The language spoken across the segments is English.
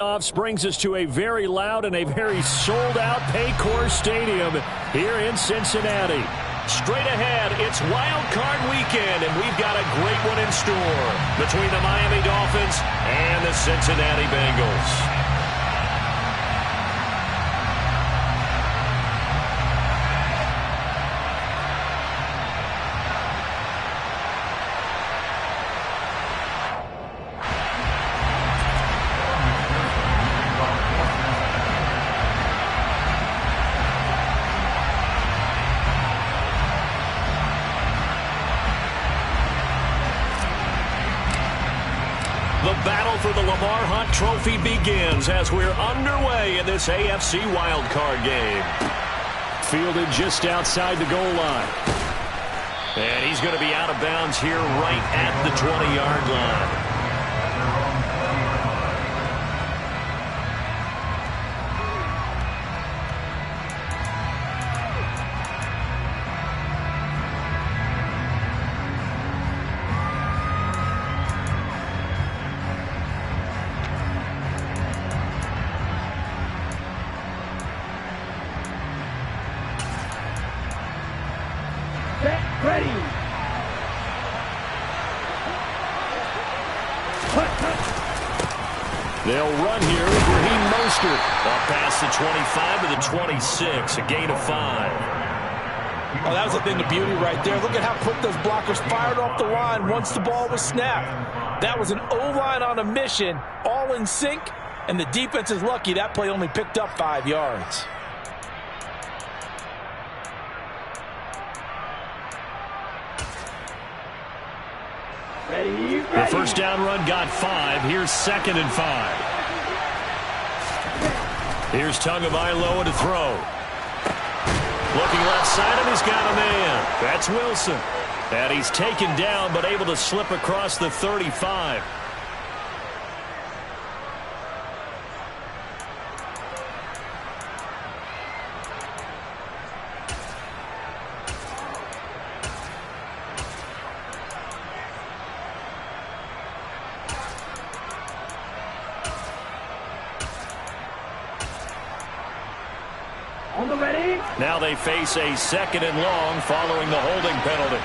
Playoffs brings us to a very loud and a very sold-out Paycor Stadium here in Cincinnati. Straight ahead, it's Wild Card Weekend, and we've got a great one in store between the Miami Dolphins and the Cincinnati Bengals. The battle for the Lamar Hunt Trophy begins as we're underway in this AFC wildcard game. Fielded just outside the goal line. And he's going to be out of bounds here right at the 20-yard line. Ready. They'll run here with Raheem Mostert. Up past the 25 to the 26, a gain of 5. Oh, that was a thing of beauty right there. Look at how quick those blockers fired off the line once the ball was snapped. That was an O-line on a mission, all in sync, and the defense is lucky that play only picked up 5 yards. Ready. The first down run got 5. Here's 2nd and 5. Here's Tagovailoa to throw. Looking left side, and he's got a man. That's Wilson. And he's taken down, but able to slip across the 35. On the ready. Now they face a 2nd and long following the holding penalty.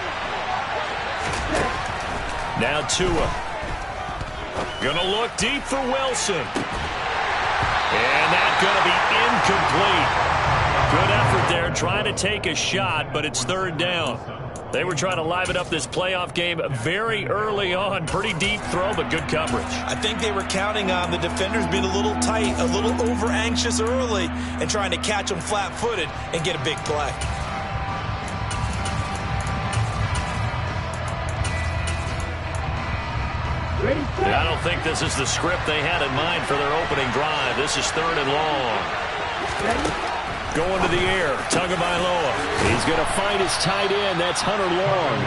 Now Tua. Gonna look deep for Wilson. And that's gonna be incomplete. Good effort there, trying to take a shot, but it's 3rd down. They were trying to liven up this playoff game very early on. Pretty deep throw, but good coverage. I think they were counting on the defenders being a little tight, a little over-anxious early, and trying to catch them flat-footed and get a big play. Ready. I don't think this is the script they had in mind for their opening drive. This is 3rd and long. Ready. Going to the air, Tagovailoa. He's going to find his tight end. That's Hunter Long.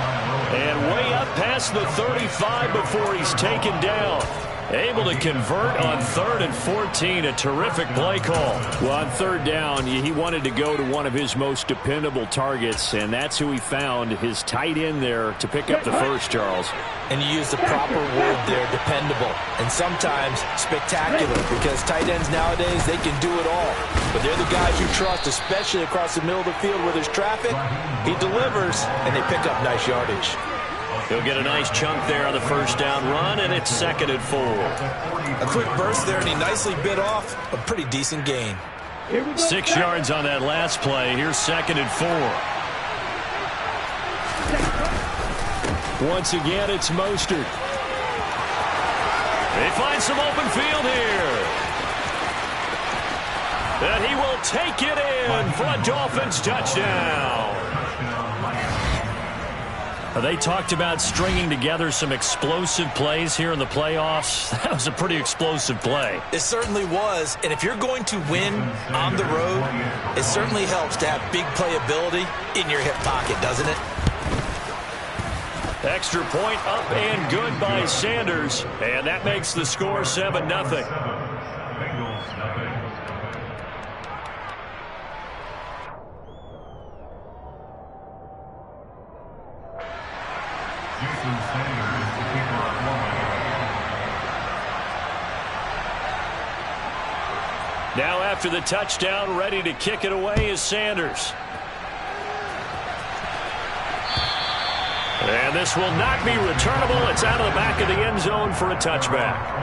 And way up past the 35 before he's taken down. Able to convert on 3rd and 14. A terrific play call. Well, on 3rd down, he wanted to go to one of his most dependable targets, and that's who he found, his tight end there, to pick up the first, Charles. And you use the proper word there, dependable, and sometimes spectacular, because tight ends nowadays, they can do it all. But they're the guys you trust, especially across the middle of the field where there's traffic. He delivers, and they pick up nice yardage. He'll get a nice chunk there on the first down run, and it's 2nd and 4. A quick burst there, and he nicely bit off a pretty decent gain. 6 yards on that last play. Here's 2nd and 4. Once again, it's Mostert. They find some open field here. And he will take it in for a Dolphins touchdown. They talked about stringing together some explosive plays here in the playoffs. That was a pretty explosive play. It certainly was, and if you're going to win on the road, it certainly helps to have big playability in your hip pocket, doesn't it? Extra point up and good by Sanders, and that makes the score 7-0. Now after the touchdown, ready to kick it away is Sanders. And this will not be returnable. It's out of the back of the end zone for a touchback.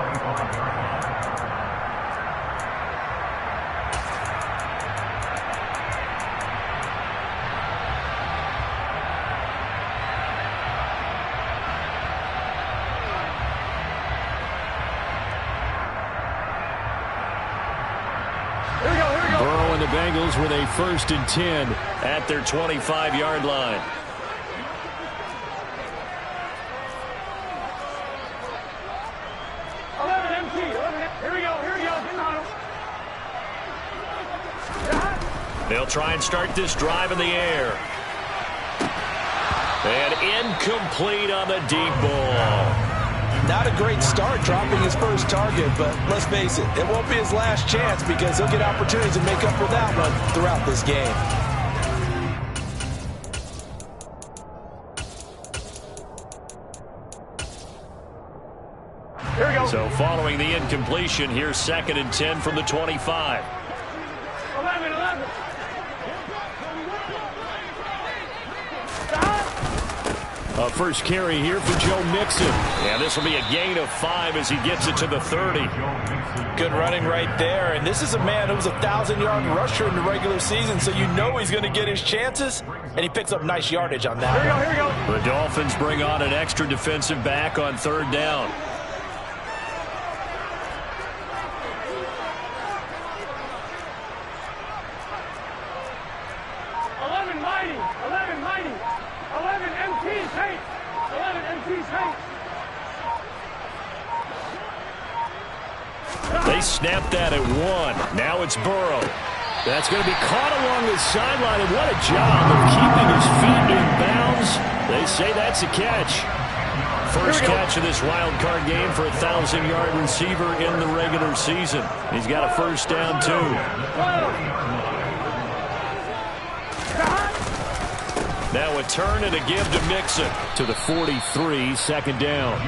Burrow and the Bengals with a 1st and 10 at their 25-yard line. They'll try and start this drive in the air. And incomplete on the deep ball. Not a great start dropping his first target, but let's face it, it won't be his last chance because he'll get opportunities to make up for that one throughout this game. Here we go. So following the incompletion, here's 2nd and 10 from the 25. 11. A first carry here for Joe Mixon. And this will be a gain of 5 as he gets it to the 30. Good running right there. And this is a man who was a 1,000-yard rusher in the regular season, so you know he's going to get his chances. And he picks up nice yardage on that. Here we go. The Dolphins bring on an extra defensive back on 3rd down. They snapped that at 1. Now it's Burrow. That's going to be caught along the sideline, and what a job of keeping his feet in bounds. They say that's a catch. First catch of this wild card game for a 1,000-yard receiver in the regular season. He's got a 1st down, too. Now a turn and a give to Mixon to the 43, 2nd down.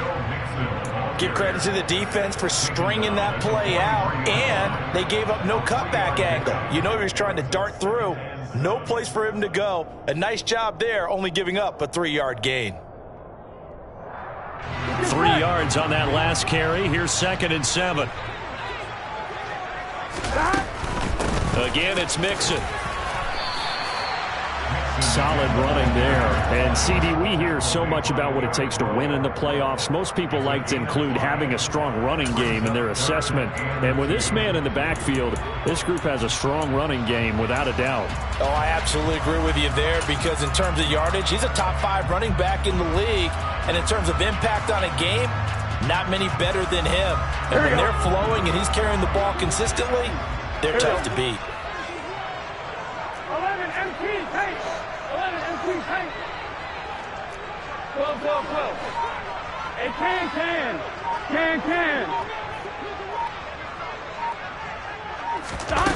Give credit to the defense for stringing that play out, and they gave up no cutback angle. You know he was trying to dart through. No place for him to go. A nice job there, only giving up a 3-yard gain. 3 yards on that last carry. Here's 2nd and 7. Again, it's Mixon. Solid running there. And, CD, we hear so much about what it takes to win in the playoffs. Most people like to include having a strong running game in their assessment. And with this man in the backfield, this group has a strong running game without a doubt. Oh, I absolutely agree with you there because in terms of yardage, he's a top 5 running back in the league. And in terms of impact on a game, not many better than him. And when they're flowing and he's carrying the ball consistently, they're tough to beat. 11 MT tank. 11 MT tank. 12. Hey, can. Stop.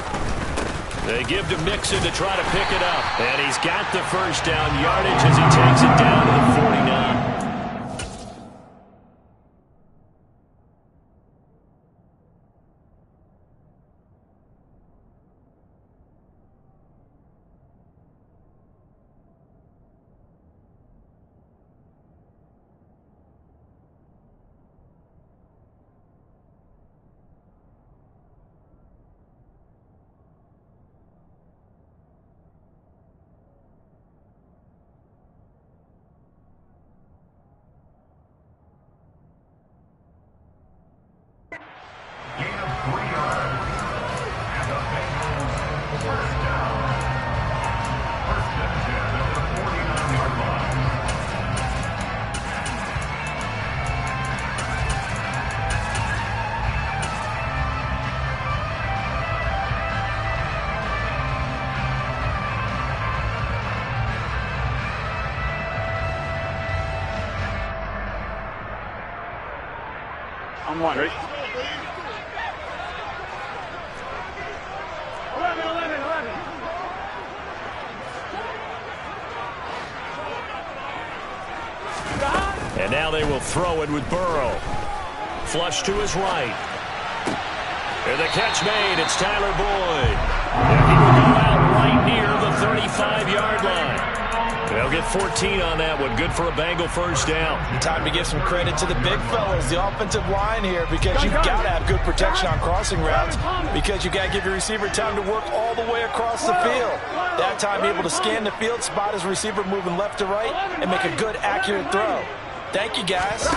They give to Mixon to try to pick it up. And he's got the 1st down yardage as he takes it down to the 49. I'm one. Ready? 11. And now they will throw it with Burrow. Flush to his right. And the catch made. It's Tyler Boyd. And he will go out right near the 35-yard line. They'll get 14 on that one. Good for a Bengal first down. Time to give some credit to the big fellas, the offensive line here, because you've got to have good protection on crossing routes, because you've got to give your receiver time to work all the way across the field. That time able to scan the field, spot his receiver moving left to right, and make a good, accurate throw. Thank you, guys.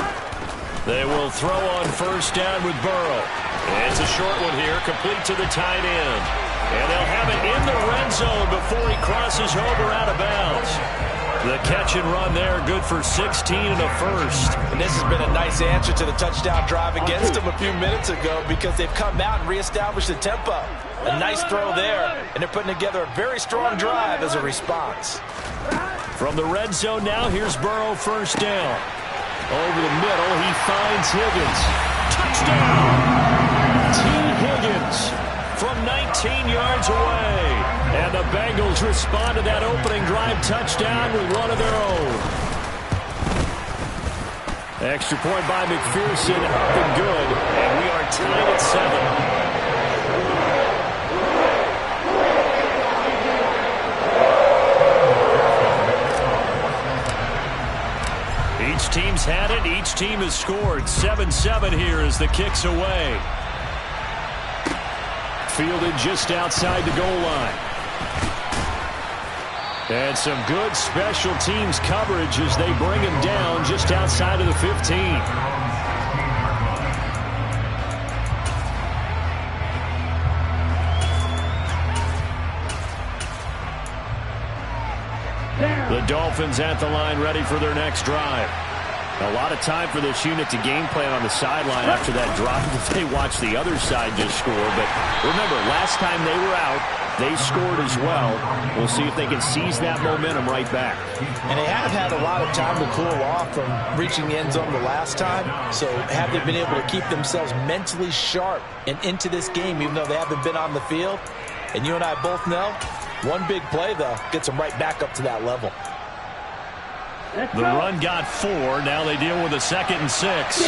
They will throw on first down with Burrow. And it's a short one here, complete to the tight end. And they'll have it in the red zone before he crosses over out of bounds. The catch and run there, good for 16 and a first. And this has been a nice answer to the touchdown drive against them a few minutes ago, because they've come out and reestablished the tempo. A nice throw there, and they're putting together a very strong drive as a response. From the red zone now, here's Burrow first down. Over the middle, he finds Higgins. Touchdown! T. Higgins from 19 yards away. And the Bengals respond to that opening drive touchdown with one of their own. Extra point by McPherson, up and good. And we are tied at 7. Each team's had it. Each team has scored. 7-7 here as the kick's away. Fielded just outside the goal line. And some good special teams coverage as they bring him down just outside of the 15. The Dolphins at the line, ready for their next drive. A lot of time for this unit to game plan on the sideline after that drive that they watched the other side just score. But remember, last time they were out, they scored as well. We'll see if they can seize that momentum right back. And they have had a lot of time to cool off from reaching the end zone the last time. So have they been able to keep themselves mentally sharp and into this game, even though they haven't been on the field? And you and I both know, one big play, though, gets them right back up to that level. The run got 4. Now they deal with a 2nd and 6.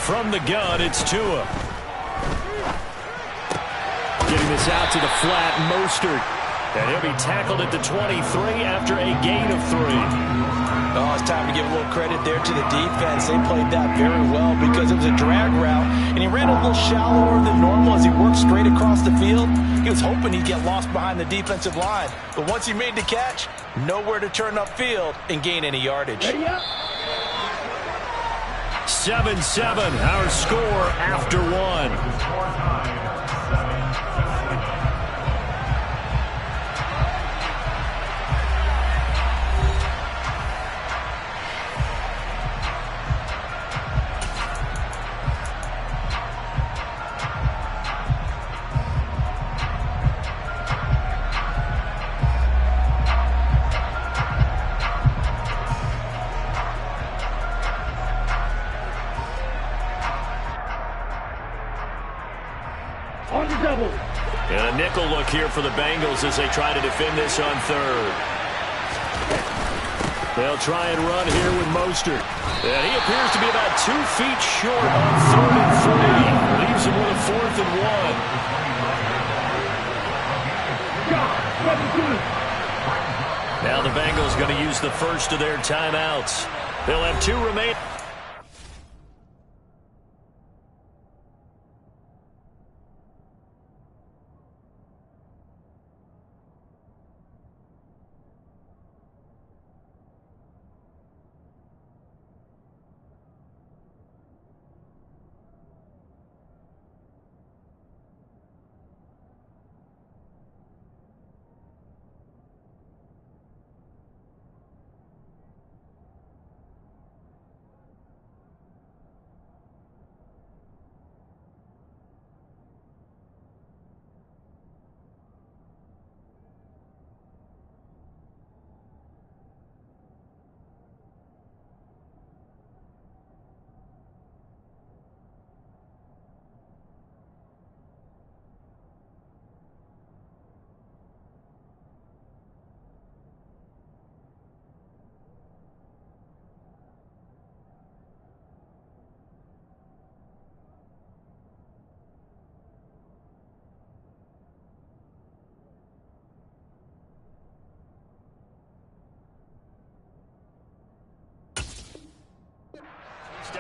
From the gun, it's Tua. Getting this out to the flat, Mostert. And he'll be tackled at the 23 after a gain of 3. Oh, it's time to give a little credit there to the defense. They played that very well because it was a drag route, and he ran a little shallower than normal as he worked straight across the field. He was hoping he'd get lost behind the defensive line, but once he made the catch, nowhere to turn upfield and gain any yardage. 7-7, our score after 1. And a nickel look here for the Bengals as they try to defend this on 3rd. They'll try and run here with Mostert. And he appears to be about 2 feet short on 3rd and 3. Leaves him with a 4th and 1. Now the Bengals going to use the first of their timeouts. They'll have 2 remaining.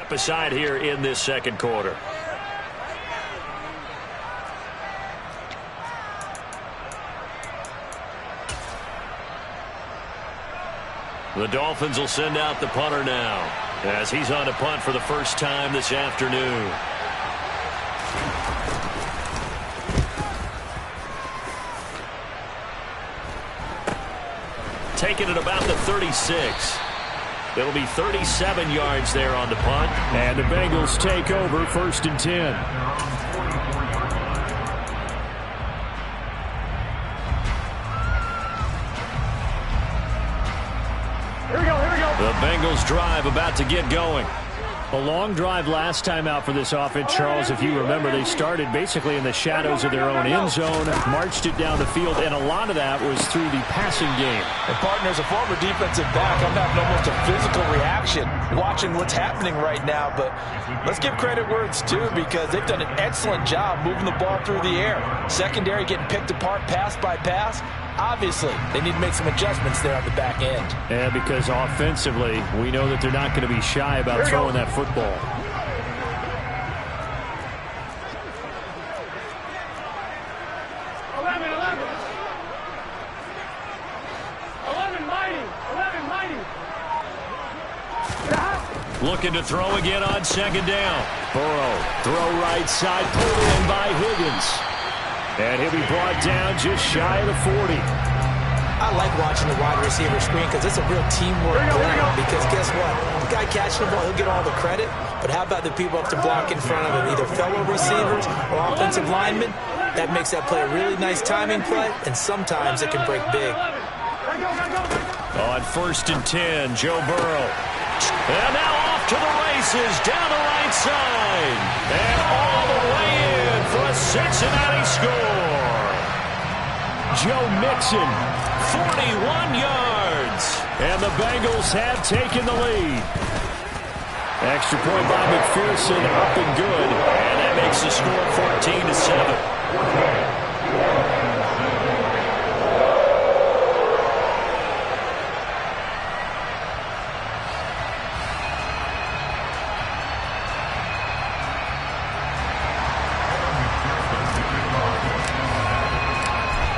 step aside here in this second quarter. The Dolphins will send out the punter now as he's on to punt for the first time this afternoon. Taking it about the 36. It'll be 37 yards there on the punt. And the Bengals take over 1st and 10. Here we go, here we go. The Bengals drive about to get going. A long drive last time out for this offense, Charles. If you remember, they started basically in the shadows of their own end zone, marched it down the field, and a lot of that was through the passing game. And partner, as a former defensive back, I'm having almost a physical reaction watching what's happening right now. But let's give credit where it's due, because they've done an excellent job moving the ball through the air. Secondary getting picked apart pass by pass. Obviously, they need to make some adjustments there on the back end. Yeah, because offensively, we know that they're not going to be shy about throwing that football. Looking to throw again on second down. Burrow, throw right side, pulled in by Higgins. And he'll be brought down just shy of the 40. I like watching the wide receiver screen because it's a real teamwork play. Because guess what? The guy catching the ball, he'll get all the credit. But how about the people up to block in front of him, either fellow receivers or offensive linemen? That makes that play a really nice timing play, and sometimes it can break big. On 1st and 10, Joe Burrow. And now off to the races, down the right side. And all the way in for a Cincinnati score. Joe Mixon, 41 yards. And the Bengals have taken the lead. Extra point by McPherson, up and good. And that makes the score 14-7.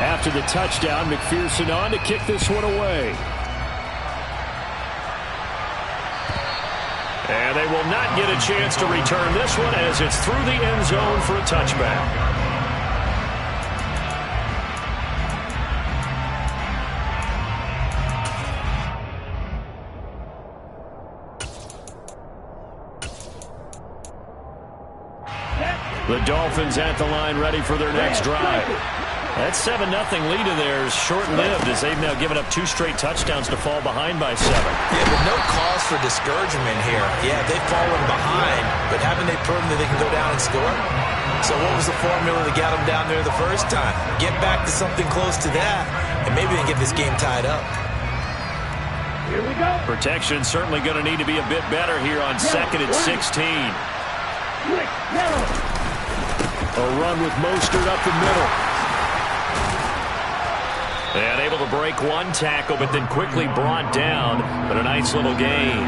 After the touchdown, McPherson on to kick this one away. And they will not get a chance to return this one as it's through the end zone for a touchback. The Dolphins at the line ready for their next drive. That 7-0 lead of theirs short-lived as they've now given up 2 straight touchdowns to fall behind by 7. Yeah, but no cause for discouragement here. Yeah, they've fallen behind, but haven't they proven that they can go down and score? So what was the formula that got them down there the first time? Get back to something close to that, and maybe they get this game tied up. Here we go. Protection certainly going to need to be a bit better here on 2nd and 16. A run with Mostert up the middle. And able to break one tackle, but then quickly brought down. But a nice little gain.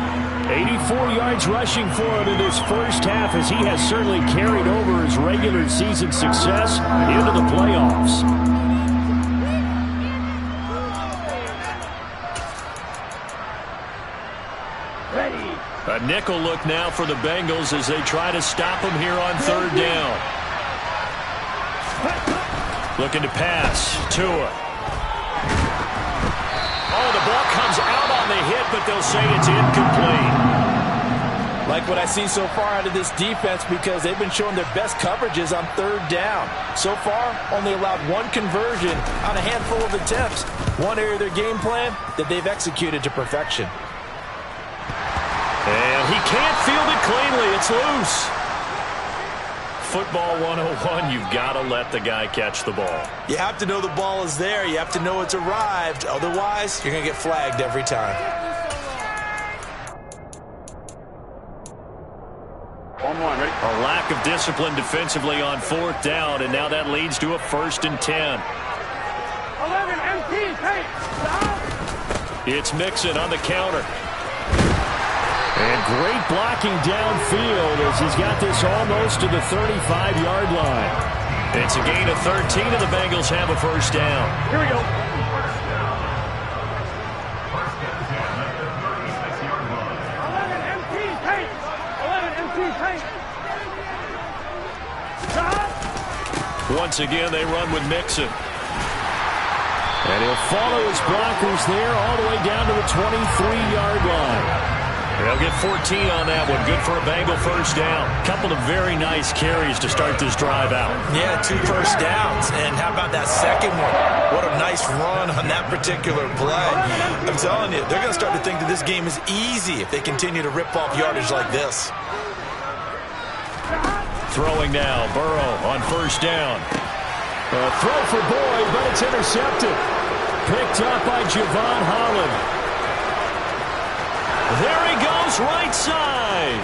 84 yards rushing for him in this first half, as he has certainly carried over his regular season success into the playoffs. Ready. A nickel look now for the Bengals as they try to stop him here on 3rd down. Looking to pass. Tua. Oh, the ball comes out on the hit, but they'll say it's incomplete. Like what I see so far out of this defense, because they've been showing their best coverages on 3rd down. So far, only allowed 1 conversion on a handful of attempts. One area of their game plan that they've executed to perfection. And he can't field it cleanly. It's loose. Football 101, you've got to let the guy catch the ball. You have to know the ball is there. You have to know it's arrived. Otherwise, you're going to get flagged every time. Ready? A lack of discipline defensively on 4th down, and now that leads to a 1st and 10. 11, empty, hey, stop. It's Mixon on the counter. And great blocking downfield as he's got this almost to the 35-yard line. It's a gain of 13, and the Bengals have a first down. Here we go. 11 MT paint. 11 MT paint. Once again, they run with Mixon. And he'll follow his blockers there all the way down to the 23-yard line. They'll get 14 on that one. Good for a Bengal first down. Couple of very nice carries to start this drive out. Yeah, 2 first downs. And how about that second one? What a nice run on that particular play. I'm telling you, they're going to start to think that this game is easy if they continue to rip off yardage like this. Throwing now, Burrow on first down. A throw for Boyd, but it's intercepted. Picked up by Javon Holland. There he goes, right side.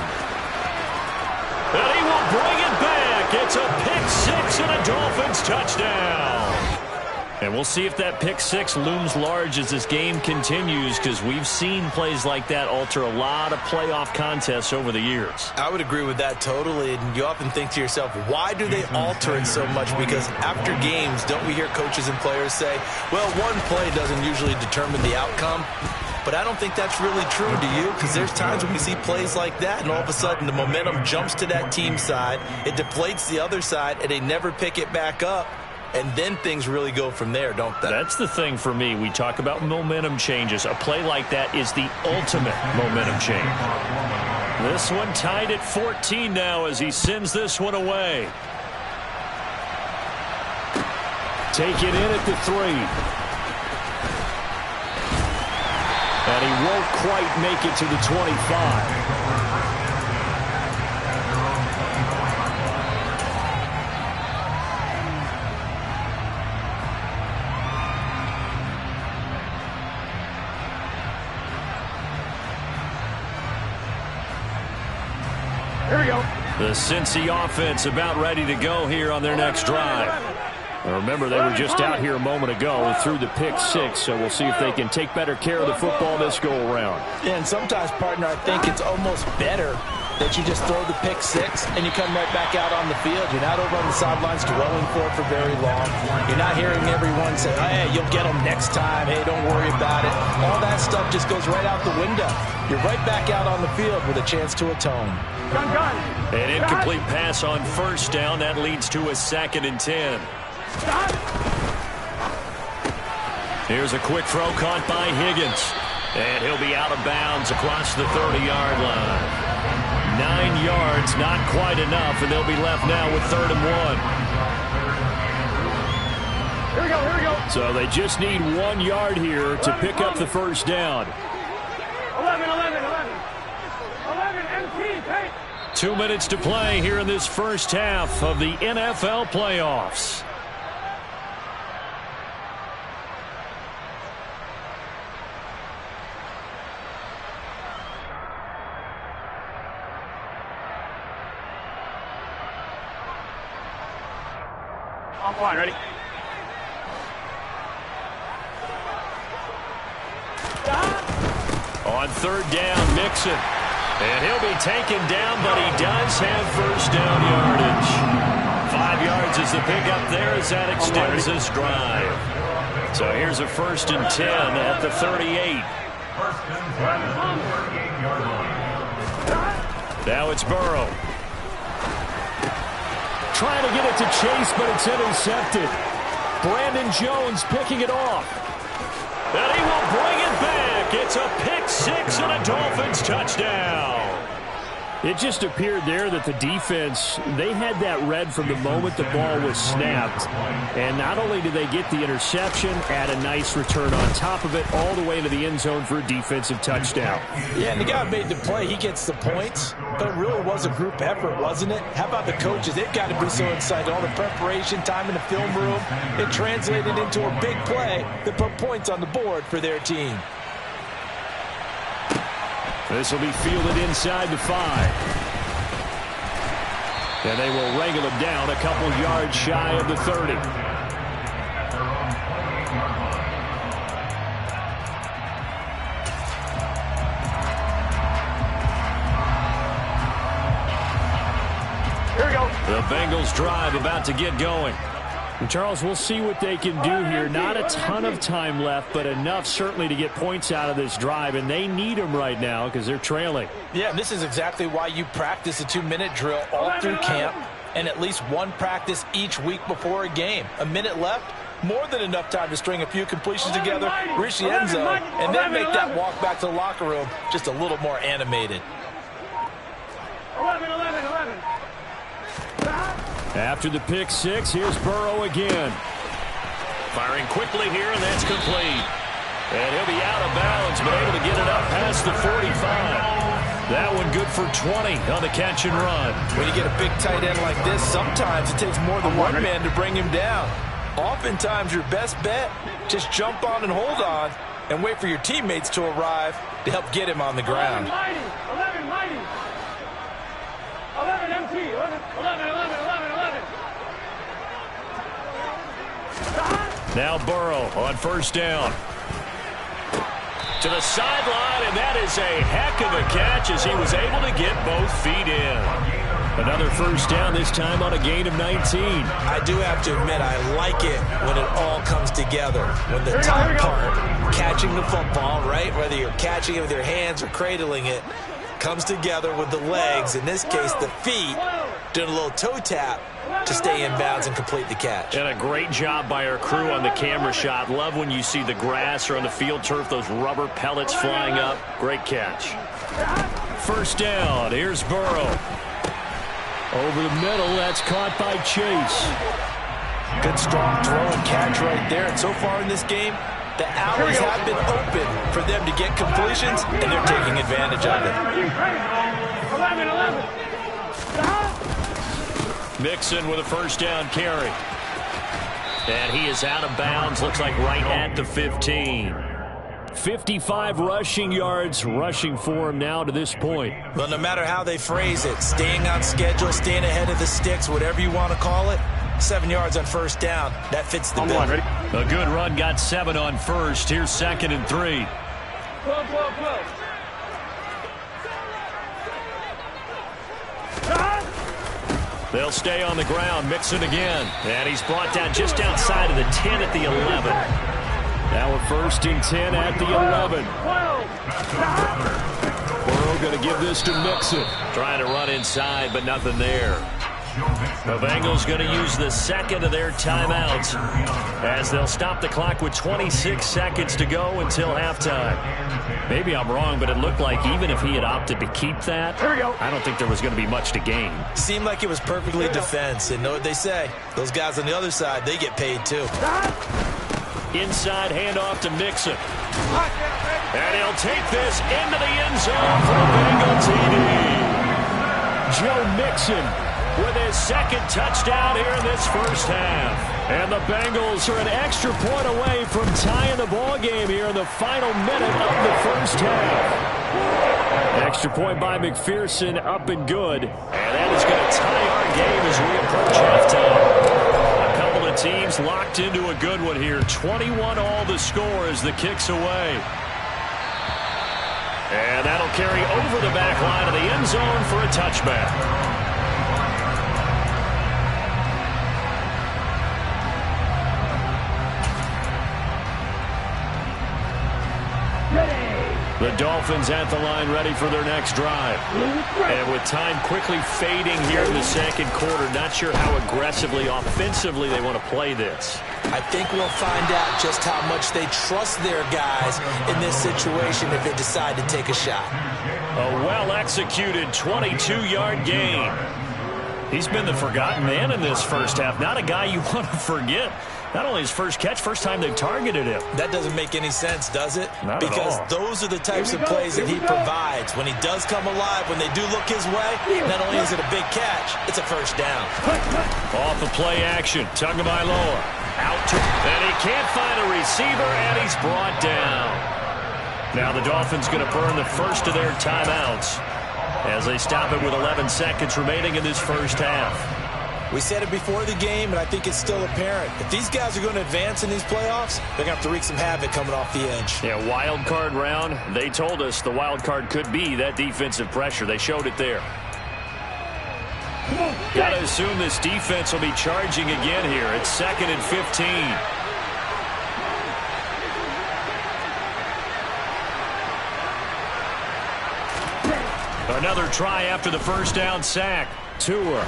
And he will bring it back. It's a pick six and a Dolphins touchdown. And we'll see if that pick six looms large as this game continues, because we've seen plays like that alter a lot of playoff contests over the years. I would agree with that totally. And you often think to yourself, why do they alter it so much? Because after games, don't we hear coaches and players say, well, one play doesn't usually determine the outcome. But I don't think that's really true, do you? Because there's times when we see plays like that, and all of a sudden the momentum jumps to that team side, it deflates the other side, and they never pick it back up. And then things really go from there, don't they? That's the thing for me. We talk about momentum changes. A play like that is the ultimate momentum change. This one tied at 14 now as he sends this one away. Take it in at the 3. And he won't quite make it to the 25. Here we go. The Cincy offense about ready to go here on their next drive. Remember, they were just out here a moment ago through the pick six, so we'll see if they can take better care of the football this go-around. Yeah, and sometimes, partner, I think it's almost better that you just throw the pick six and you come right back out on the field. You're not over on the sidelines dwelling for it for very long. You're not hearing everyone say, hey, you'll get them next time. Hey, don't worry about it. All that stuff just goes right out the window. You're right back out on the field with a chance to atone. Gun. An incomplete pass on first down. That leads to a 2nd and 10. Stop. Here's a quick throw caught by Higgins. And he'll be out of bounds across the 30-yard line. 9 yards, not quite enough, and they'll be left now with 3rd and 1. Here we go. So they just need 1 yard here to pick up the first down. 11 MT paint. 2 minutes to play here in this first half of the NFL playoffs. Offline, ready? On 3rd down, Mixon. And he'll be taken down, but he does have first down yardage. 5 yards is the pickup there as that extends this drive. So here's a 1st and 10 at the 38. Now it's Burrow. Trying to get it to Chase, but it's intercepted. Brandon Jones picking it off. And he will bring it back. It's a pick six and a Dolphins touchdown. It just appeared there that the defense, they had that read from the moment the ball was snapped. And not only did they get the interception, add a nice return on top of it, all the way into the end zone for a defensive touchdown. Yeah, and the guy who made the play, he gets the points. But it really was a group effort, wasn't it? How about the coaches? They've got to be so excited. All the preparation time in the film room, it translated into a big play that put points on the board for their team. This will be fielded inside the 5. And they will wrangle him down a couple yards shy of the 30. Bengals drive about to get going. And Charles, we'll see what they can do here. Not a ton of time left, but enough certainly to get points out of this drive, and they need them right now because they're trailing. Yeah, and this is exactly why you practice a 2-minute drill all through camp and at least one practice each week before a game. A minute left, more than enough time to string a few completions together, reach the end zone, and then make that walk back to the locker room just a little more animated. 11. After the pick six, here's Burrow again. Firing quickly here, and that's complete. And he'll be out of bounds, but able to get it up past the 45. That one good for 20 on the catch and run. When you get a big tight end like this, sometimes it takes more than one man to bring him down. Oftentimes, your best bet, just jump on and hold on and wait for your teammates to arrive to help get him on the ground. 11 mighty. 11 MT. 11. Now Burrow on first down. To the sideline, and that is a heck of a catch as he was able to get both feet in. Another first down, this time on a gain of 19. I do have to admit, I like it when it all comes together. When the top part, catching the football, right, whether you're catching it with your hands or cradling it, comes together with the legs, in this case the feet, doing a little toe tap to stay in bounds and complete the catch. And a great job by our crew on the camera shot. Love when you see the grass or on the field turf, those rubber pellets flying up. Great catch. First down, here's Burrow. Over the middle, that's caught by Chase. Good strong throw and catch right there. And so far in this game, the alleys have been open for them to get completions, and they're taking advantage of it. 11. Mixon with a first down carry. And he is out of bounds, looks like right at the 15. 55 rushing yards rushing for him now to this point. Well, no matter how they phrase it, staying on schedule, staying ahead of the sticks, whatever you want to call it, 7 yards on first down, that fits the bill. A good run, got 7 on first. Here's 2nd and 3. 12. They'll stay on the ground. Mixon again. And he's brought down just outside of the 10 at the 11. Now a 1st and 10 at the 11. Burrow going to give this to Mixon. Trying to run inside, but nothing there. The Bengals going to use the second of their timeouts as they'll stop the clock with 26 seconds to go until halftime. Maybe I'm wrong, but it looked like even if he had opted to keep that, I don't think there was going to be much to gain. Seemed like it was perfectly defense. And know what they say? Those guys on the other side, they get paid too. Inside handoff to Mixon. And he'll take this into the end zone for a Bengal TD. Joe Mixon with his 2nd touchdown here in this first half. And the Bengals are an extra point away from tying the ball game here in the final minute of the first half. Extra point by McPherson, up and good. And that is going to tie our game as we approach halftime. A couple of teams locked into a good one here. 21 all the score as the kick's away. And that'll carry over the back line of the end zone for a touchback. The Dolphins at the line ready for their next drive. And with time quickly fading here in the second quarter, not sure how aggressively, offensively they want to play this. I think we'll find out just how much they trust their guys in this situation if they decide to take a shot. A well-executed 22-yard gain. He's been the forgotten man in this first half. Not a guy you want to forget. Not only his first catch, first time they've targeted him. That doesn't make any sense, does it? Not because at all. Those are the types of plays that he provides. When he does come alive, when they do look his way, not only is it a big catch, it's a first down. Off the play action, Tagovailoa out to, and he can't find a receiver, and he's brought down. Now the Dolphins going to burn the first of their timeouts as they stop it with 11 seconds remaining in this first half. We said it before the game, and I think it's still apparent. If these guys are going to advance in these playoffs, they're going to have to wreak some havoc coming off the edge. Yeah, wild card round. They told us the wild card could be that defensive pressure. They showed it there. Got to assume this defense will be charging again here. It's 2nd and 15. Another try after the first down sack. Tua.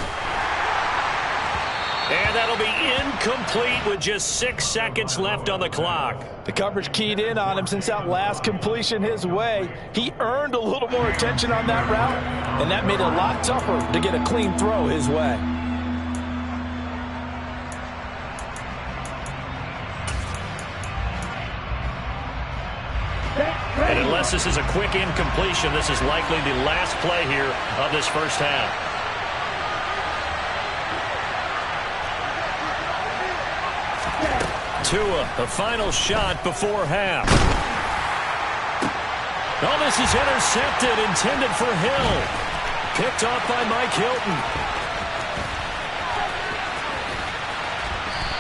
And that'll be incomplete with just 6 seconds left on the clock. The coverage keyed in on him since that last completion his way. He earned a little more attention on that route, and that made it a lot tougher to get a clean throw his way. And unless this is a quick incompletion, this is likely the last play here of this first half. Tua, the final shot before half. Oh, this is intercepted, intended for Hill. Picked off by Mike Hilton.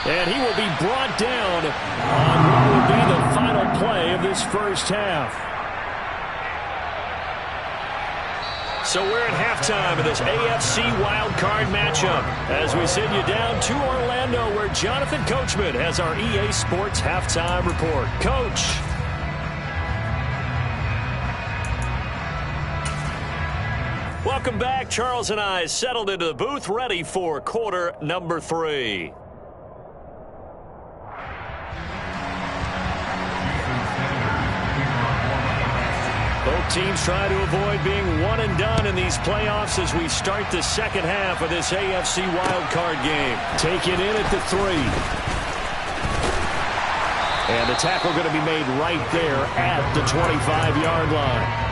And he will be brought down on what will be the final play of this first half. So we're at halftime of this AFC wildcard matchup as we send you down to Orlando where Jonathan Coachman has our EA Sports halftime report. Coach. Welcome back. Charles and I settled into the booth ready for quarter number 3. Both teams try to avoid being one and done in these playoffs as we start the second half of this AFC wildcard game. Take it in at the 3. And the tackle going to be made right there at the 25-yard line.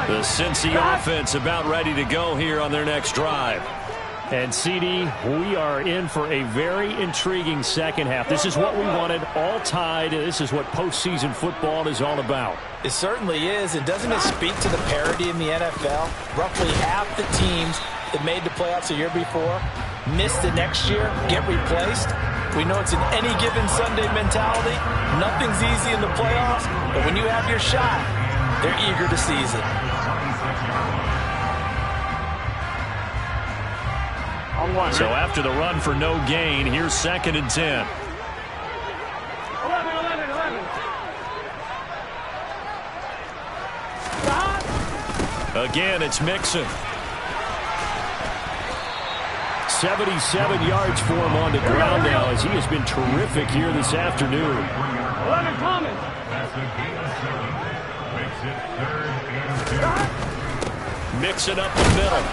The Cincy offense about ready to go here on their next drive. And, CD, we are in for a very intriguing second half. This is what we wanted, all tied. This is what postseason football is all about. It certainly is. And doesn't it speak to the parity in the NFL? Roughly half the teams that made the playoffs the year before miss the next year, get replaced. We know it's an any given Sunday mentality. Nothing's easy in the playoffs, but when you have your shot, they're eager to seize it. So after the run for no gain, here's 2nd and 10. 11. Again, it's Mixon. 77 yards for him on the ground now as he has been terrific here this afternoon. 11 Thomas. Mixing up the middle.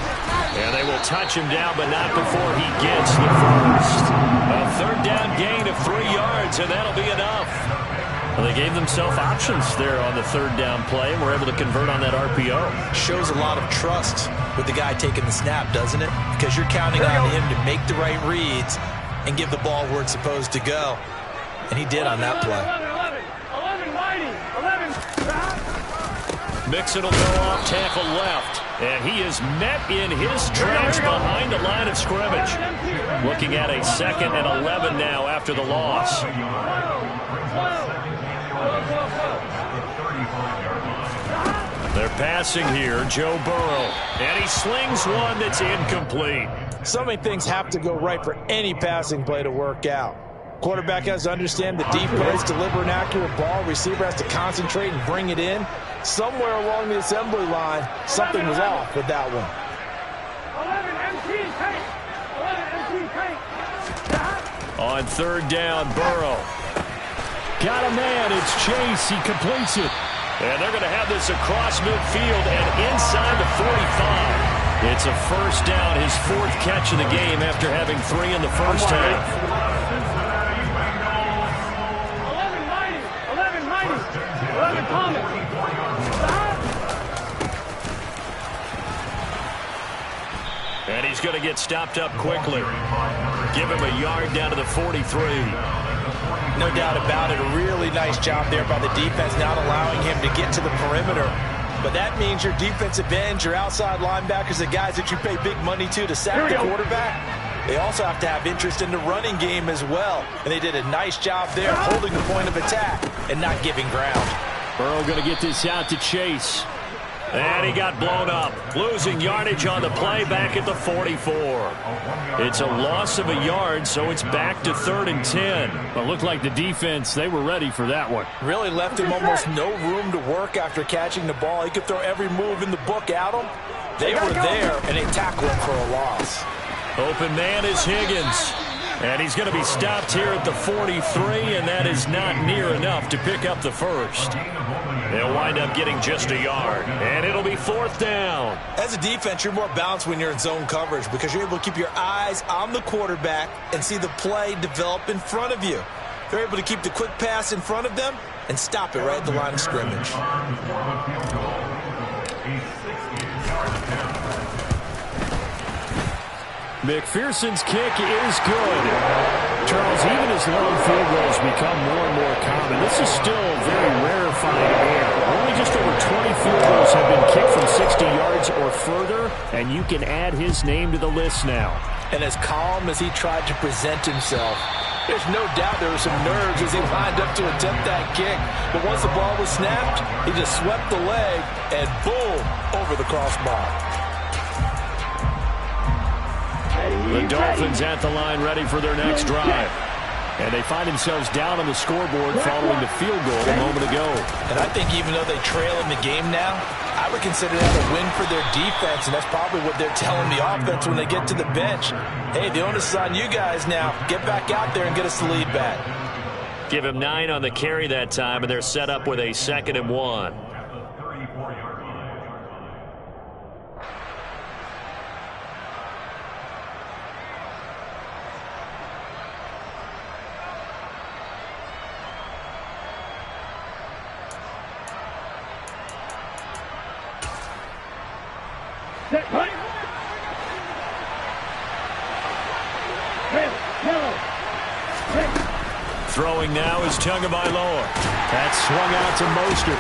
And they will touch him down, but not before he gets the first. A 3rd down gain of 3 yards, and that'll be enough. Well, they gave themselves options there on the 3rd down play, and were able to convert on that RPO. Shows a lot of trust with the guy taking the snap, doesn't it? Because you're counting on him to make the right reads and give the ball where it's supposed to go. And he did on that play. 11 Mighty. 11. Mixon will go off tackle left. And he is met in his tracks behind the line of scrimmage. Looking at a 2nd and 11 now after the loss. They're passing here, Joe Burrow. And he slings one that's incomplete. So many things have to go right for any passing play to work out. Quarterback has to understand the defense, deliver an accurate ball. Receiver has to concentrate and bring it in. Somewhere along the assembly line, something was off with that one. 11 On 3rd down, Burrow. Got a man, it's Chase, he completes it. And they're going to have this across midfield and inside the 45. It's a 1st down, his 4th catch of the game after having 3 in the first half. 11 Thomas. And he's going to get stopped up quickly. Give him a yard down to the 43. No doubt about it. A really nice job there by the defense, not allowing him to get to the perimeter. But that means your defensive ends, your outside linebackers, the guys that you pay big money to sack the quarterback, they also have to have interest in the running game as well. And they did a nice job there holding the point of attack and not giving ground. Burrow going to get this out to Chase. And he got blown up. Losing yardage on the play back at the 44. It's a loss of a yard, so it's back to 3rd and 10. But looked like the defense, they were ready for that one. Really left him almost no room to work after catching the ball. He could throw every move in the book at him. They were there, and they tackled him for a loss. Open man is Higgins. And he's going to be stopped here at the 43, and that is not near enough to pick up the first. They'll wind up getting just a yard, and it'll be 4th down. As a defense, you're more balanced when you're in zone coverage because you're able to keep your eyes on the quarterback and see the play develop in front of you. They're able to keep the quick pass in front of them and stop it right at the line of scrimmage. McPherson's kick is good. Charles, even as long field goals become more and more common, this is still a very rarefied air. Only just over 20 field goals have been kicked from 60 yards or further, and you can add his name to the list now. And as calm as he tried to present himself, there's no doubt there were some nerves as he lined up to attempt that kick. But once the ball was snapped, he just swept the leg and boom, over the crossbar. The Dolphins at the line ready for their next drive. And they find themselves down on the scoreboard following the field goal a moment ago. And I think even though they trail in the game now, I would consider that a win for their defense, and that's probably what they're telling the offense when they get to the bench. Hey, the onus is on you guys now. Get back out there and get us the lead back. Give him 9 on the carry that time, and they're set up with a 2nd and 1. Throwing now is Tagovailoa. That's swung out to Maestro.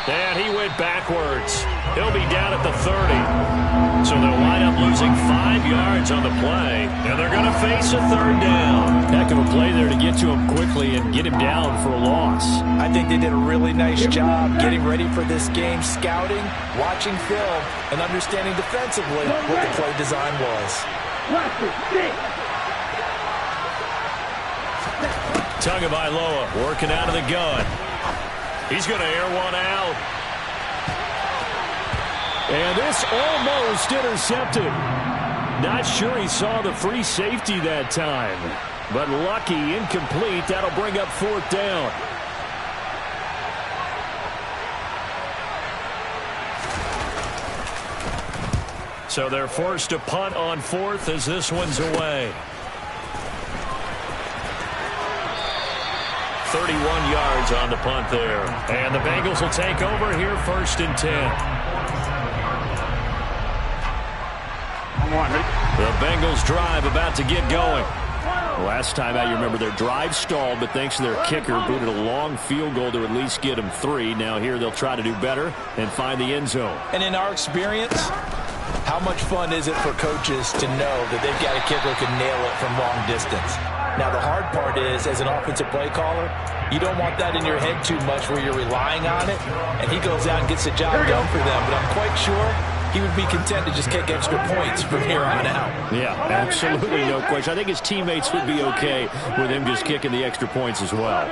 And he went backwards. He'll be down at the 30. So they'll wind up losing 5 yards on the play. And they're going to face a 3rd down. Heck of a play there to get to him quickly and get him down for a loss. I think they did a really nice job getting ready for this game, scouting, watching film, and understanding defensively what the play design was. Tagovailoa working out of the gun. He's going to air one out. And this almost intercepted. Not sure he saw the free safety that time. But lucky, incomplete. That'll bring up 4th down. So they're forced to punt on 4th as this one's away. 31 yards on the punt there. And the Bengals will take over here 1st and 10. The Bengals drive about to get going. Last time out, you remember their drive stalled, but thanks to their kicker, booted a long field goal to at least get them 3. Now here they'll try to do better and find the end zone. And in our experience, how much fun is it for coaches to know that they've got a kicker who can nail it from long distance? Now, the hard part is, as an offensive play caller, you don't want that in your head too much where you're relying on it, and he goes out and gets the job done for them. But I'm quite sure he would be content to just kick extra points from here on out. Yeah, absolutely no question. I think his teammates would be okay with him just kicking the extra points as well.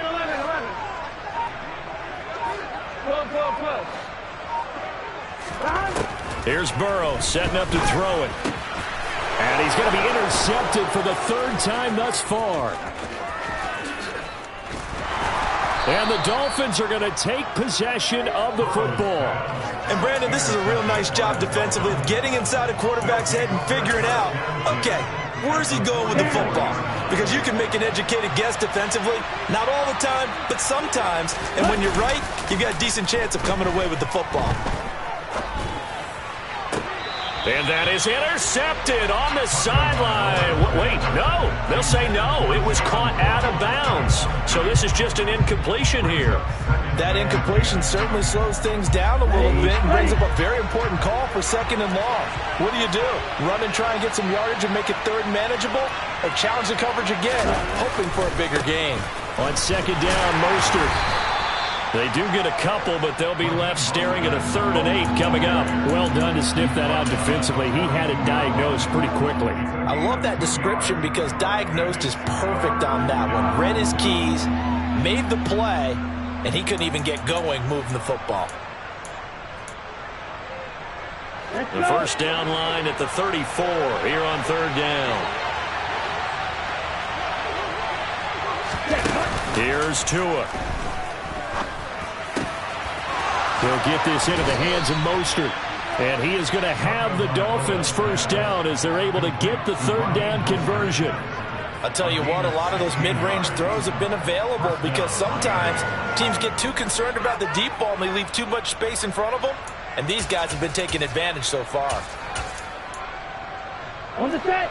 Here's Burrow setting up to throw it. And he's going to be intercepted for the 3rd time thus far. And the Dolphins are going to take possession of the football. And, Brandon, this is a real nice job defensively of getting inside a quarterback's head and figuring out, okay, where's he going with the football? Because you can make an educated guess defensively, not all the time, but sometimes. And when you're right, you've got a decent chance of coming away with the football. And that is intercepted on the sideline. Wait, no. They'll say no. It was caught out of bounds. So this is just an incompletion here. That incompletion certainly slows things down a little bit and brings up a very important call for 2nd and long. What do? Run and try and get some yardage and make it 3rd and manageable? Or challenge the coverage again, hoping for a bigger gain? On 2nd down, Maestro. They do get a couple, but they'll be left staring at a 3rd and 8 coming up. Well done to sniff that out defensively. He had it diagnosed pretty quickly. I love that description because diagnosed is perfect on that one. Read his keys, made the play, and he couldn't even get going moving the football. The first down line at the 34 here on 3rd down. Here's Tua. They'll get this into the hands of Mostert. And he is going to have the Dolphins first down as they're able to get the 3rd down conversion. I'll tell you what, a lot of those mid-range throws have been available because sometimes teams get too concerned about the deep ball and they leave too much space in front of them. And these guys have been taking advantage so far. On the set.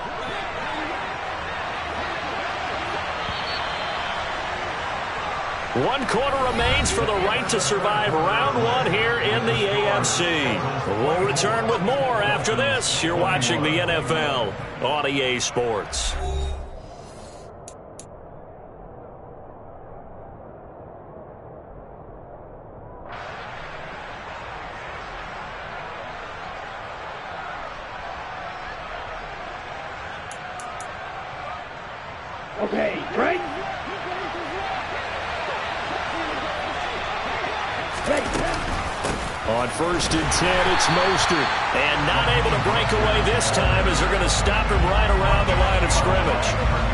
One quarter remains for the right to survive round 1 here in the AFC. We'll return with more after this. You're watching the NFL on EA Sports. Okay, right? On 1st and 10, it's Mostert. And not able to break away this time as they're going to stop him right around the line of scrimmage.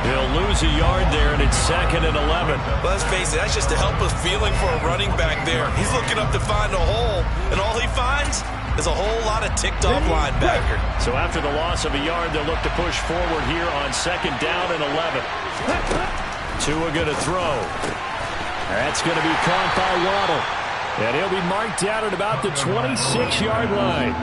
He'll lose a yard there, and it's 2nd and 11. Let's face it, that's just a helpless feeling for a running back there. He's looking up to find a hole, and all he finds is a whole lot of ticked-off linebacker. So after the loss of a yard, they'll look to push forward here on 2nd down and 11. Tua going to throw. That's going to be caught by Waddle. And he'll be marked down at about the 26-yard line.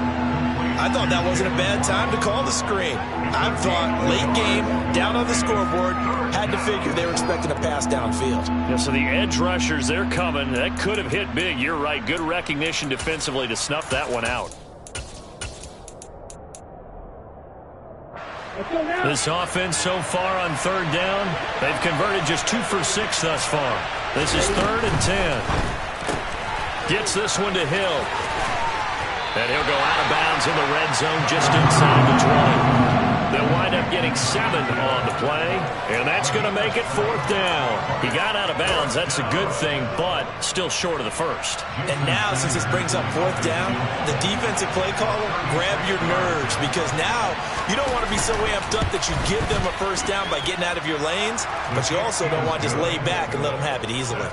I thought that wasn't a bad time to call the screen. I thought late game, down on the scoreboard, had to figure they were expecting a pass downfield. Yeah, so the edge rushers, they're coming. That could have hit big. You're right. Good recognition defensively to snuff that one out. This offense so far on 3rd down, they've converted just 2 for 6 thus far. This is 3rd and 10. Gets this one to Hill. And he'll go out of bounds in the red zone just inside the 20. They'll wind up getting 7 on the play, and that's going to make it 4th down. He got out of bounds. That's a good thing, but still short of the first. And now, since this brings up 4th down, the defensive play caller, grab your nerves, because now you don't want to be so amped up that you give them a first down by getting out of your lanes, but you also don't want to just lay back and let them have it easily.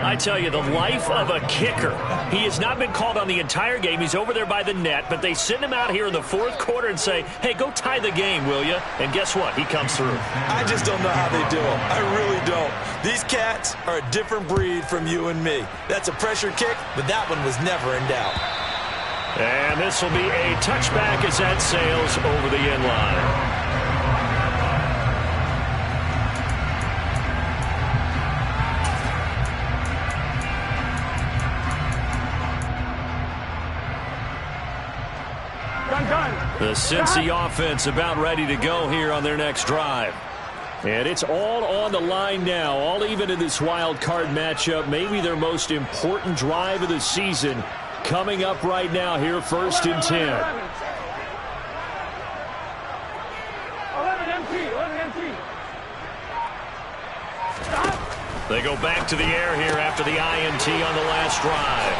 I tell you, the life of a kicker. He has not been called on the entire game. He's over there by the net, but they send him out here in the 4th quarter and say, hey, go tie the game, will you? And guess what? He comes through. I just don't know how they do it. I really don't. These cats are a different breed from you and me. That's a pressure kick, but that one was never in doubt. And this will be a touchback as that sails over the end line. The Cincy offense about ready to go here on their next drive. And it's all on the line now, all even in this wild card matchup. Maybe their most important drive of the season coming up right now here, 1st and 10. 11 MT, 11 MT. Stop. They go back to the air here after the INT on the last drive.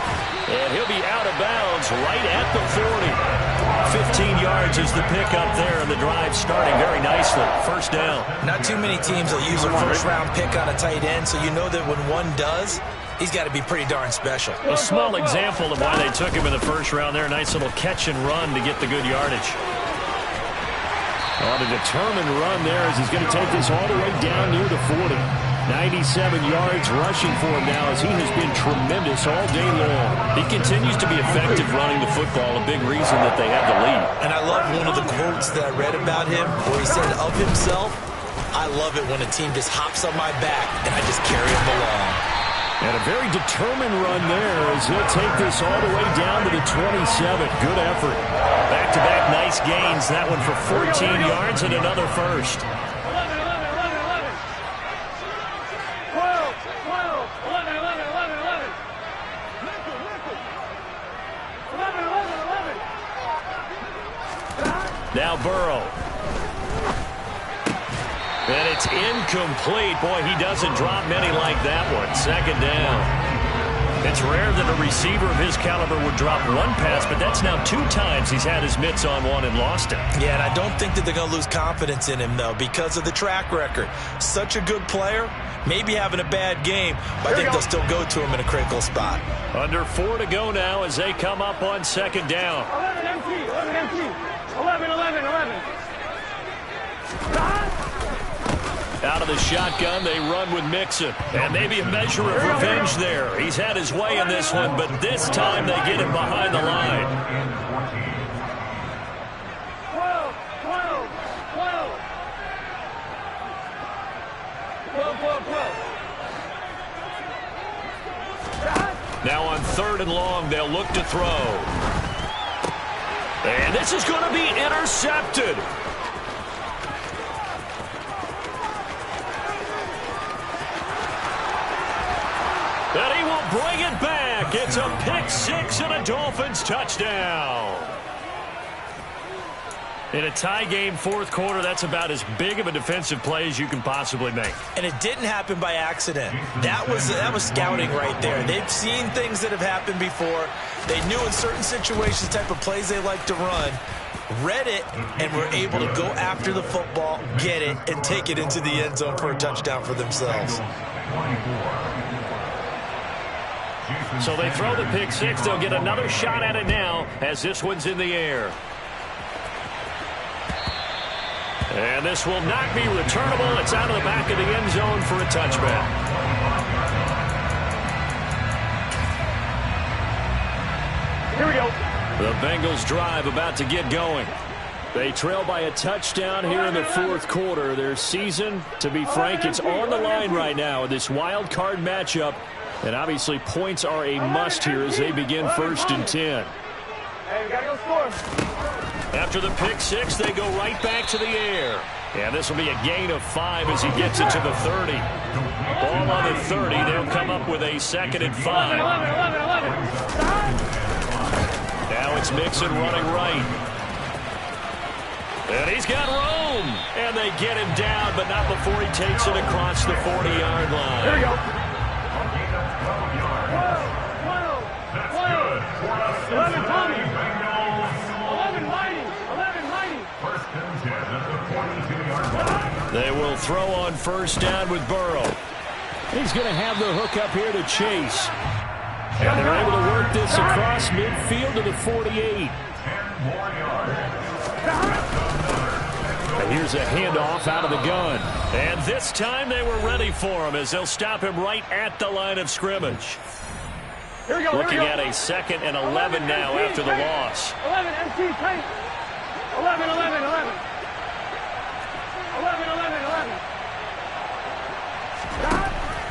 And he'll be out of bounds right at the 40. 15 yards is the pickup there, and the drive starting very nicely. 1st down. Not too many teams will use a first-round pick on a tight end, so you know that when one does, he's got to be pretty darn special. A small example of why they took him in the 1st round there. A nice little catch and run to get the good yardage. On a determined run there as he's going to take this all the way down near the 40. 97 yards rushing for him now as he has been tremendous all day long. He continues to be effective running the football, a big reason that they have the lead. And I love one of the quotes that I read about him where he said of himself, "I love it when a team just hops on my back and I just carry them along." And a very determined run there as he'll take this all the way down to the 27. Good effort. Back-to-back nice gains. That one for 14 yards and another first. 11, 11, 11, 11. 12, 12, 11, 11, 11, 11. 11, 11, 11. Now Burrow. And it's incomplete. Boy, he doesn't drop many like that one. Second down. It's rare that a receiver of his caliber would drop one pass, but that's now 2 times he's had his mitts on one and lost it. Yeah, and I don't think that they're going to lose confidence in him, though, because of the track record. Such a good player, maybe having a bad game, but I think they'll still go to him in a critical spot. Under 4 to go now as they come up on second down. 11 empty, 11 empty. 11, 11, 11. Out of the shotgun, they run with Mixon. And maybe a measure of revenge there. He's had his way in this one, but this time they get him behind the line. 12, 12, 12. 12, 12, 12. Now on 3rd and long, they'll look to throw. And this is going to be intercepted. And he will bring it back. It's a pick-6 and a Dolphins touchdown. In a tie game, 4th quarter, that's about as big of a defensive play as you can possibly make. And it didn't happen by accident. That was scouting right there. They've seen things that have happened before. They knew in certain situations the type of plays they like to run, read it, and were able to go after the football, get it, and take it into the end zone for a touchdown for themselves. So they throw the pick-6. They'll get another shot at it now as this one's in the air. And this will not be returnable. It's out of the back of the end zone for a touchback. Here we go. The Bengals drive about to get going. They trail by a touchdown here in the 4th quarter. Their season, to be frank, it's on the line right now in this wild card matchup. And obviously points are a must here as they begin 1st and 10. Hey, we got to go score. After the pick-6, they go right back to the air. And this will be a gain of 5 as he gets it to the 30. Ball on the 30. They'll come up with a 2nd and 5. 11, 11, 11. Now it's Mixon running right. And he's got room. And they get him down, but not before he takes it across the 40-yard line. Here we go. 11 coming. 11 mighty. 11 mighty. They will throw on 1st down with Burrow. He's going to have the hook up here to Chase. And they're able to work this across midfield to the 48. And here's a handoff out of the gun. And this time they were ready for him as they'll stop him right at the line of scrimmage. Here we go. Looking at a 2nd and 11 now after the loss. 11 empty tight. 11, 11, 11. 11, 11, 11.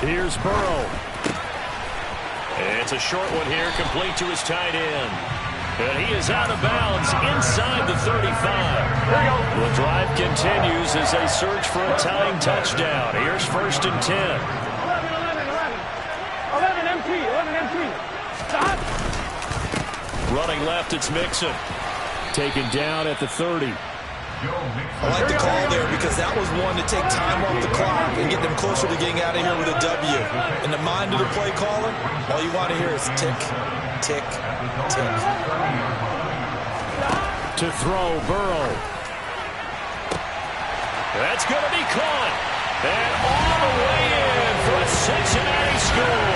Here's Burrow. It's a short one here, complete to his tight end. And he is out of bounds inside the 35. The drive continues as they search for a tying touchdown. Here's 1st and 10. 11, 11, 11. 11 empty. 11 empty. Stop. Running left, it's Mixon. Taken down at the 30. I like the call there because that was one to take time off the clock and get them closer to getting out of here with a W. In the mind of the play caller, all you want to hear is tick, tick, tick. To throw, Burrow. That's going to be caught. And all the way in for a Cincinnati score.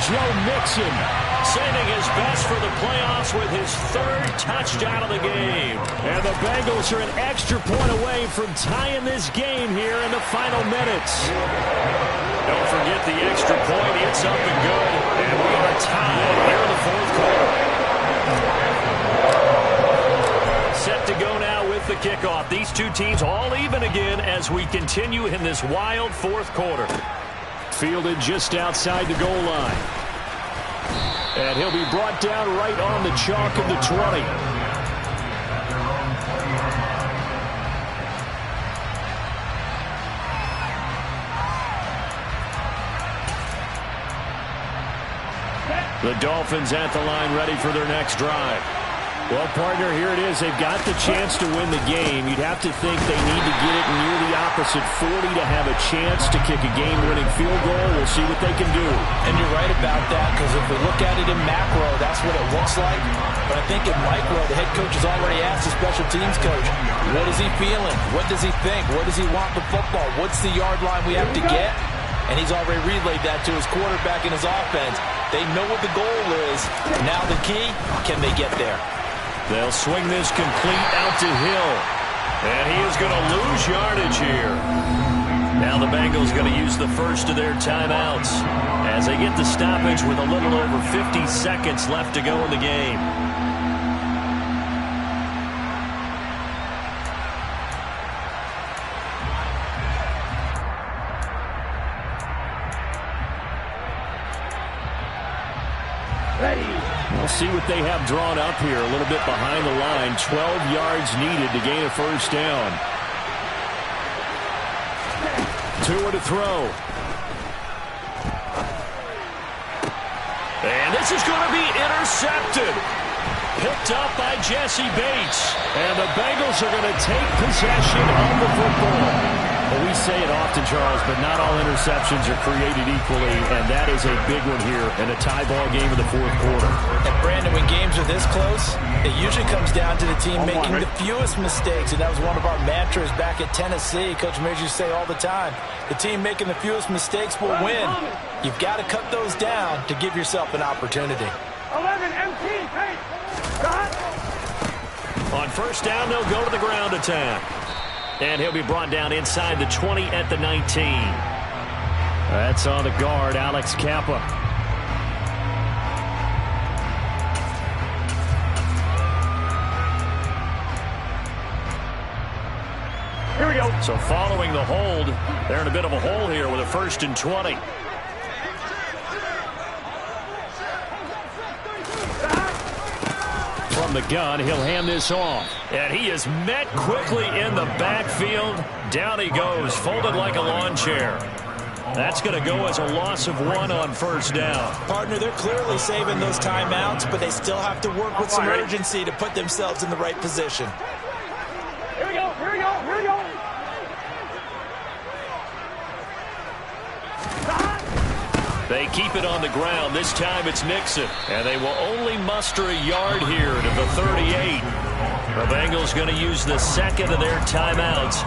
Joe Mixon saving his best for the playoffs with his third touchdown of the game. And the Bengals are an extra point away from tying this game here in the final minutes. Don't forget the extra point. It's up and good. And we are tied here in the fourth quarter. Set to go now with the kickoff. These two teams all even again as we continue in this wild fourth quarter. Fielded just outside the goal line. And he'll be brought down right on the chalk of the 20. The Dolphins at the line ready for their next drive. Well, partner, here it is. They've got the chance to win the game. You'd have to think they need to get it near the opposite 40 to have a chance to kick a game-winning field goal. We'll see what they can do. And you're right about that, because if we look at it in macro, that's what it looks like. But I think in micro, the head coach has already asked the special teams coach, what is he feeling? What does he think? What does he want the football? What's the yard line we have to get? And he's already relayed that to his quarterback and his offense. They know what the goal is. Now the key, can they get there? They'll swing this complete out to Hill. And he is going to lose yardage here. Now the Bengals going to use the first of their timeouts as they get the stoppage with a little over 50 seconds left to go in the game. We'll see what they have drawn up here. A little bit behind the line. 12 yards needed to gain a first down. Tua to throw. And this is going to be intercepted. Picked up by Jesse Bates. And the Bengals are going to take possession of the football. Well, we say it often, Charles, but not all interceptions are created equally, and that is a big one here in a tie ball game in the fourth quarter. And, Brandon, when games are this close, it usually comes down to the team making the fewest mistakes, and that was one of our mantras back at Tennessee. Coach Major used to say all the time, the team making the fewest mistakes will win. You've got to cut those down to give yourself an opportunity. 11 MT, hey, got. On first down, they'll go to the ground attack. And he'll be brought down inside the 20 at the 19. That's on the guard, Alex Kappa. Here we go. So following the hold, they're in a bit of a hole here with a 1st and 20. From the gun, he'll hand this off. And he is met quickly in the backfield. Down he goes, folded like a lawn chair. That's going to go as a loss of 1 on first down. Partner, they're clearly saving those timeouts, but they still have to work with some urgency to put themselves in the right position. Here we go, here we go, here we go. They keep it on the ground. This time it's Nixon. And they will only muster a yard here to the 38. The Bengals going to use the second of their timeouts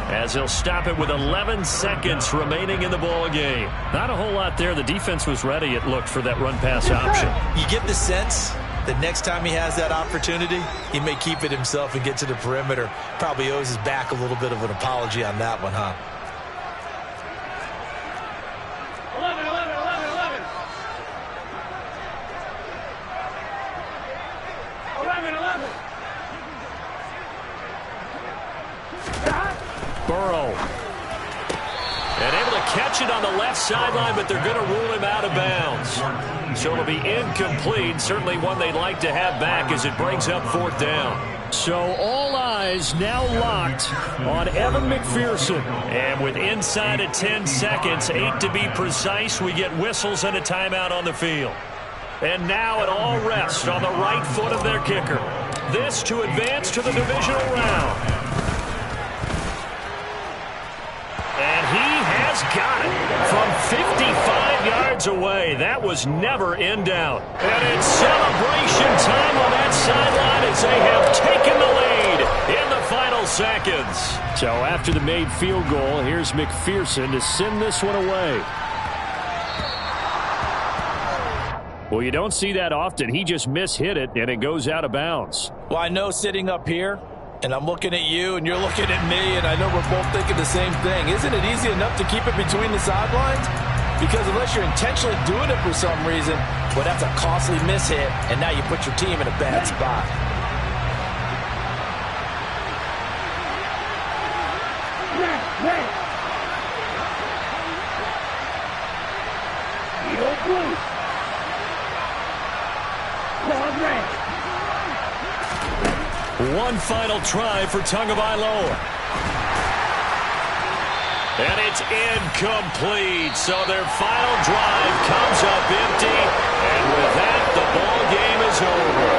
as they'll stop it with 11 seconds remaining in the ball game. Not a whole lot there. The defense was ready, it looked, for that run-pass option. You get the sense that next time he has that opportunity, he may keep it himself and get to the perimeter. Probably owes his back a little bit of an apology on that one, huh? 11, 11, 11, 11. 11, 11. Burrow. And able to catch it on the left sideline, but they're going to rule him out of bounds. So it'll be incomplete. Certainly one they'd like to have back as it brings up 4th down. So all eyes now locked on Evan McPherson. And with inside of 10 seconds, 8 to be precise, we get whistles and a timeout on the field. And now it all rests on the right foot of their kicker. This to advance to the divisional round. And he has got it from 55 yards away. That was never in doubt. And it's celebration time on that sideline as they have taken the lead in the final seconds. So after the made field goal, here's McPherson to send this one away. Well, you don't see that often. He just mishit it, and it goes out of bounds. Well, I know sitting up here, and I'm looking at you, and you're looking at me, and I know we're both thinking the same thing. Isn't it easy enough to keep it between the sidelines? Because unless you're intentionally doing it for some reason, well, that's a costly mishit, and now you put your team in a bad spot. One final try for Tagovailoa. And it's incomplete. So their final drive comes up empty. And with that, the ball game is over.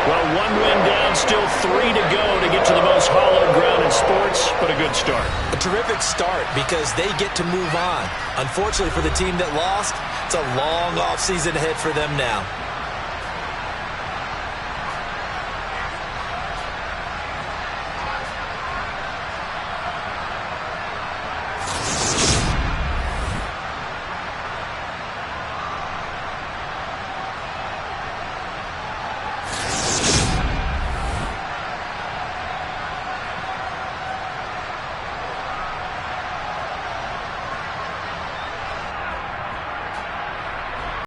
Well, one win down, still 3 to go to get to the most hallowed ground in sports, but a good start. A terrific start because they get to move on. Unfortunately for the team that lost, it's a long offseason ahead for them now.